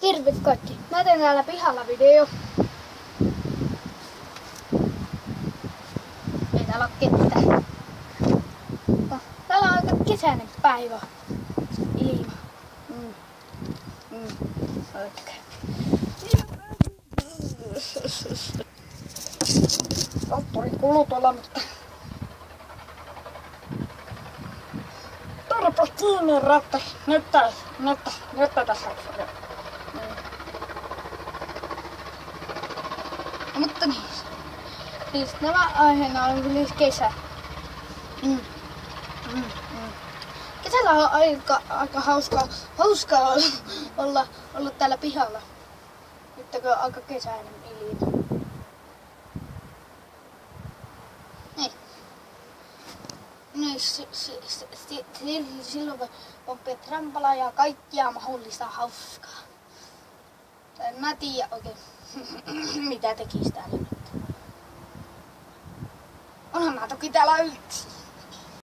Terve kaikki. Mä teen täällä pihalla video. Ei täällä oo ketään. Täällä on aika kesäinen päivä. Ilma. Oikein. Moottori kuluu tuolla, mutta turpa kiinni ratta. Näyttää tässä. Mutta niin. Siis nämä aiheena on siis kesä. Kesällä on aika hauskaa olla täällä pihalla. Nyt on aika kesäinen ilma. Niin, silloin voi pomppia trampalaa ja kaikkia mahdollista hauskaa. En mä tiedä oikein, mitä tekis täällä nyt. Onhan mä toki täällä yksin.